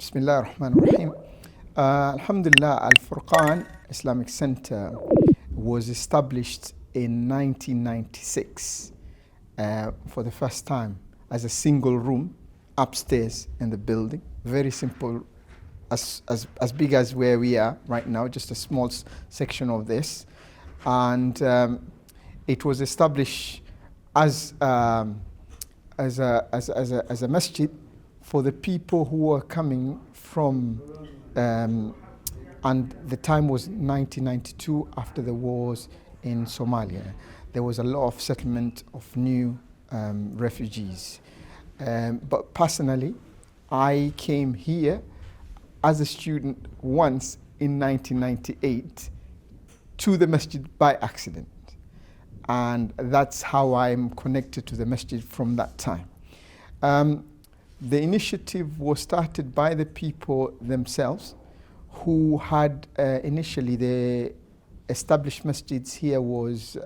بسم الله الرحمن الرحيم. Alhamdulillah, Al-Furqan Islamic Center was established in 1996 for the first time as a single room upstairs in the building. Very simple, as big as where we are right now, just a small section of this. And it was established as a masjid for the people who were coming from, and the time was 1992 after the wars in Somalia. There was a lot of settlement of new refugees. But personally, I came here as a student once in 1998 to the masjid by accident. And that's how I'm connected to the masjid from that time. The initiative was started by the people themselves who had initially the established masjids here was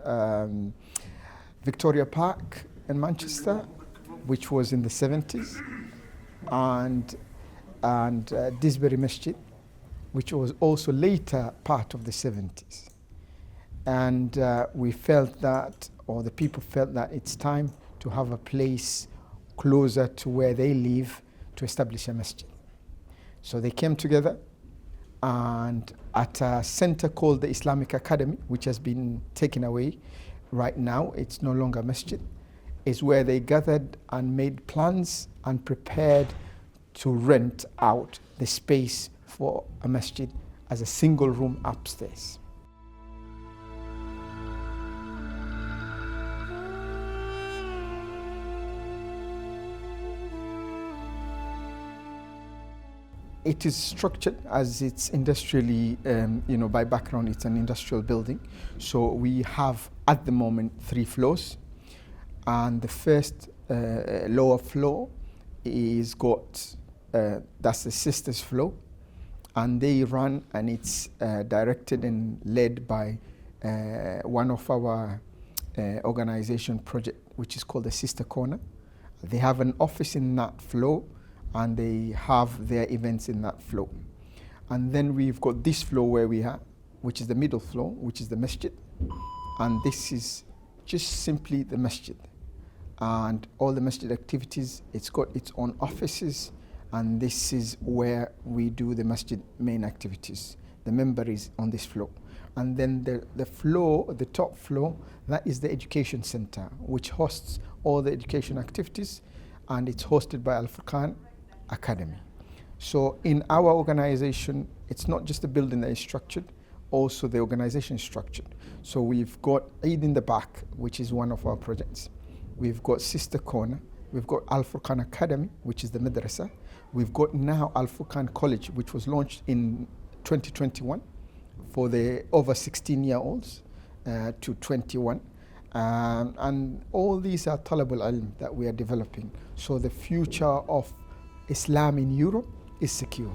Victoria Park in Manchester, which was in the 70s, and Disbury Masjid, which was also later part of the 70s. And we felt that, or the people felt that it's time to have a place closer to where they live to establish a masjid. So they came together, and at a center called the Islamic Academy, which has been taken away right now, it's no longer masjid, is where they gathered and made plans and prepared to rent out the space for a masjid as a single room upstairs. It is structured as it's industrially, by background, it's an industrial building. So we have at the moment 3 floors, and the first lower floor is got, that's the sisters floor, and they run, and it's directed and led by one of our organization project, which is called the Sister Corner. They have an office in that floor, and they have their events in that floor. And then we've got this floor where we have, which is the middle floor, which is the masjid. And this is just simply the masjid. And all the masjid activities, it's got its own offices, and this is where we do the masjid main activities. The member is on this floor. And then the floor, the top floor, that is the education center, which hosts all the education activities, and it's hosted by Al-Furqan Academy. So in our organization, it's not just the building that is structured, also the organization is structured. So we've got Eid in the back, which is one of our projects. We've got Sister Corner. We've got Al-Furqan Academy, which is the madrasa. We've got now Al-Furqan College, which was launched in 2021 for the over 16-year-olds to 21. And all these are talabul ilm that we are developing. So the future of Islam in Europe is secure.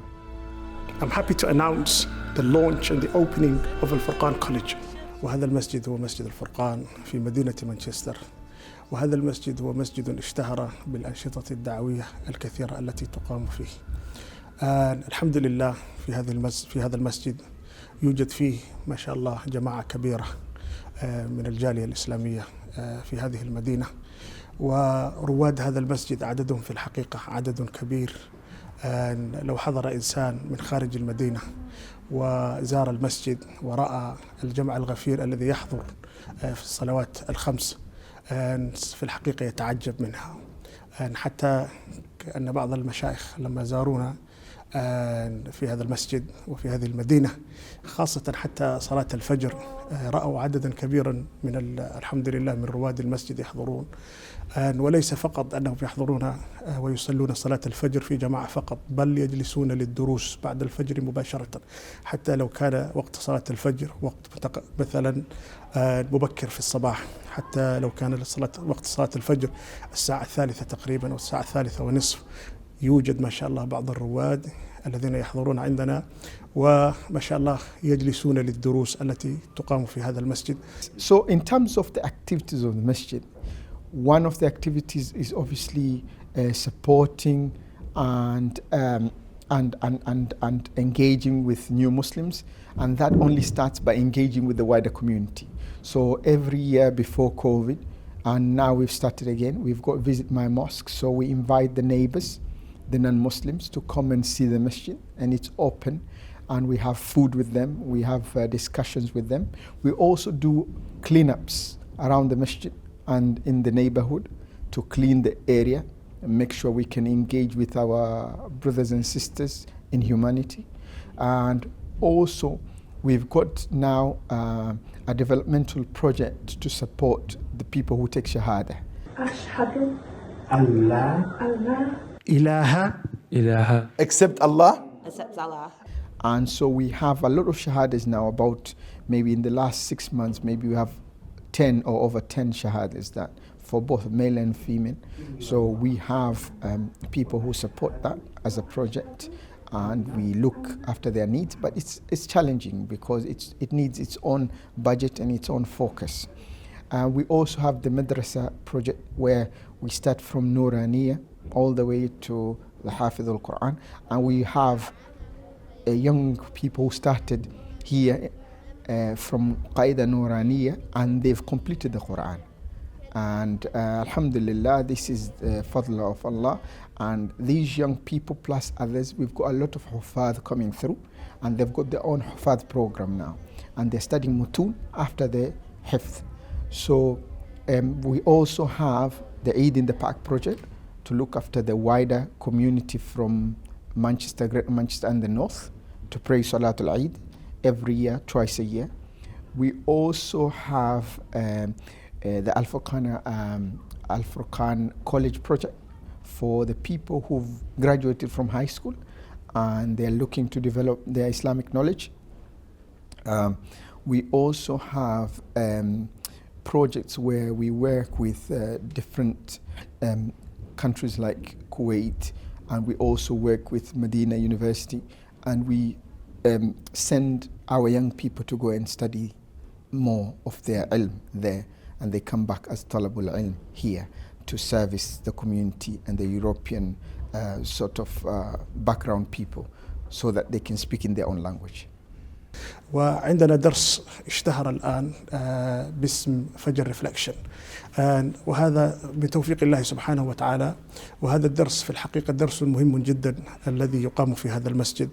I'm happy to announce the launch and the opening of الفرقان College. وهذا المسجد هو مسجد الفرقان في مدينة مانشستر. وهذا المسجد هو مسجد اشتهر بالأنشطة الدعوية الكثيرة التي تقام فيه. الحمد لله في هذا المسجد يوجد فيه ما شاء الله جماعة كبيرة من الجالية الإسلامية في هذه المدينة، ورواد هذا المسجد عددهم في الحقيقة عدد كبير. لو حضر إنسان من خارج المدينة وزار المسجد ورأى الجمع الغفير الذي يحضر في الصلوات الخمس، في الحقيقة يتعجب منها. حتى أن بعض المشايخ لما زارونا في هذا المسجد وفي هذه المدينة، خاصة حتى صلاة الفجر، رأوا عددا كبيرا من الحمد لله من رواد المسجد يحضرون، وليس فقط أنهم يحضرون ويصلون صلاة الفجر في جماعة فقط، بل يجلسون للدروس بعد الفجر مباشرة، حتى لو كان وقت صلاة الفجر وقت مثلا مبكر في الصباح، حتى لو كان وقت صلاة الفجر الساعة 3 تقريبا أو الساعة 3:30، يوجد ما شاء الله بعض الرواد الذين يحضرون عندنا وما شاء الله يجلسون للدروس التي تقام في هذا المسجد. So in terms of the activities of the masjid, one of the activities is obviously supporting and and engaging with new Muslims, and that only starts by engaging with the wider community. So every year before COVID, and now we've started again, we've got Visit My Mosque, so we invite the neighbors, the non-Muslims, to come and see the masjid, and it's open, and we have food with them, we have discussions with them. We also do cleanups around the masjid and in the neighborhood to clean the area and make sure we can engage with our brothers and sisters in humanity. And also we've got now a developmental project to support the people who take Shahada. أشهد أن لا إله Except Allah. except Allah. And so we have a lot of shahadas now, about maybe in the last 6 months, maybe we have 10 or over 10 shahadas that for both male and female. So we have people who support that as a project, and we look after their needs, but it's challenging because it needs its own budget and its own focus. We also have the Madrasa project, where we start from Nuraniya all the way to the Hafidh al-Quran, and we have young people who started here from Qaida Nuraniya, and they've completed the Quran. And Alhamdulillah, this is the fadl of Allah. And these young people plus others, we've got a lot of Hufadh coming through, and they've got their own Hufadh program now. And they're studying Mutun after the Hifth. So we also have the Eid in the Park project to look after the wider community from Manchester, Greater Manchester and the North, to pray Salatul Eid every year, twice a year. We also have the Al-Furqan College project for the people who've graduated from high school and they're looking to develop their Islamic knowledge. We also have projects where we work with different countries like Kuwait, and we also work with Medina University, and we send our young people to go and study more of their ilm there, and they come back as talabul ilm here to service the community and the European sort of background people so that they can speak in their own language. وعندنا درس اشتهر الآن باسم فجر ريفلكشن، وهذا بتوفيق الله سبحانه وتعالى. وهذا الدرس في الحقيقة درس مهم جدا الذي يقام في هذا المسجد.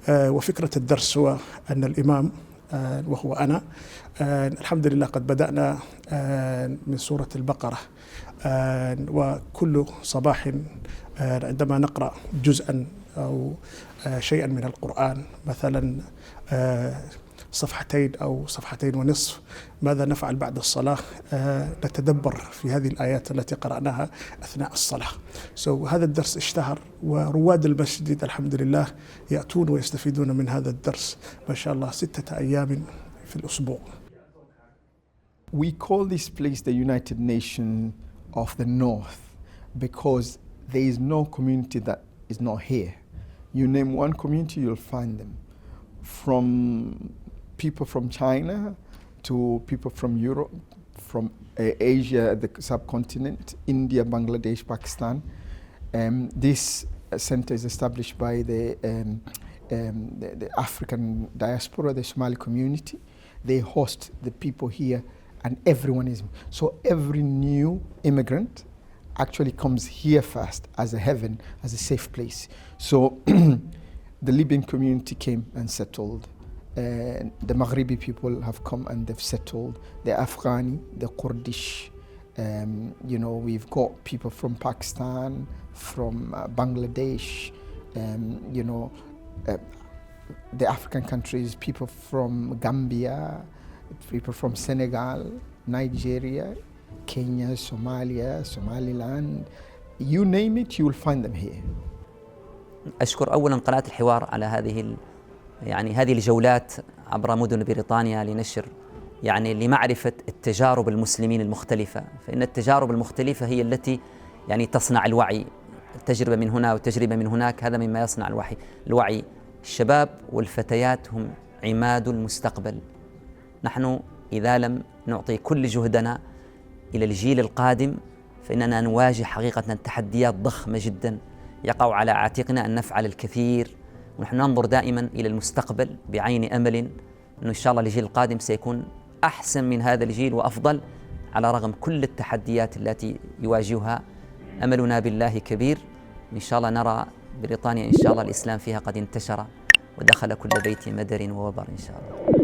وفكرة الدرس هو أن الإمام وهو أنا الحمد لله قد بدأنا من سورة البقرة، وكل صباح عندما نقرأ جزءا أو شيئا من القرآن، مثلا صفحتين أو صفحتين ونصف، ماذا نفعل بعد الصلاة؟ نتدبر في هذه الآيات التي قرأناها أثناء الصلاة. هذا الدرس اشتهر، ورواد المسجد الحمد لله يأتون ويستفيدون من هذا الدرس ما شاء الله 6 أيام في الأسبوع. We call this place the United Nations of the North because there is no community that is not here. You name one community, you'll find them. From people from China to people from Europe, from Asia, the subcontinent, India, Bangladesh, Pakistan. This center is established by the African diaspora, the Somali community. They host the people here, and everyone is. So every new immigrant actually comes here first as a heaven, as a safe place. So the Libyan community came and settled. The Maghribi people have come and they've settled. The Afghani, the Kurdish, we've got people from Pakistan, from Bangladesh, the African countries, people from Gambia, people from Senegal, Nigeria, Kenya, Somalia, Somaliland, you name it, you will find them here. أشكر أولاً قناة الحوار على هذه الجولات عبر مدن بريطانيا لنشر لمعرفة التجارب المسلمين المختلفة، فإن التجارب المختلفة هي التي تصنع الوعي، التجربة من هنا والتجربة من هناك، هذا مما يصنع الوعي. الشباب والفتيات هم عماد المستقبل. نحن إذا لم نعطي كل جهدنا إلى الجيل القادم فإننا نواجه حقيقة تحديات ضخمة جدا، يقع على عاتقنا أن نفعل الكثير ونحن ننظر دائما إلى المستقبل بعين أمل أنه إن شاء الله الجيل القادم سيكون أحسن من هذا الجيل وأفضل على رغم كل التحديات التي يواجهها. أملنا بالله كبير. إن شاء الله نرى بريطانيا إن شاء الله الإسلام فيها قد انتشر ودخل كل بيت مدر ووبر إن شاء الله.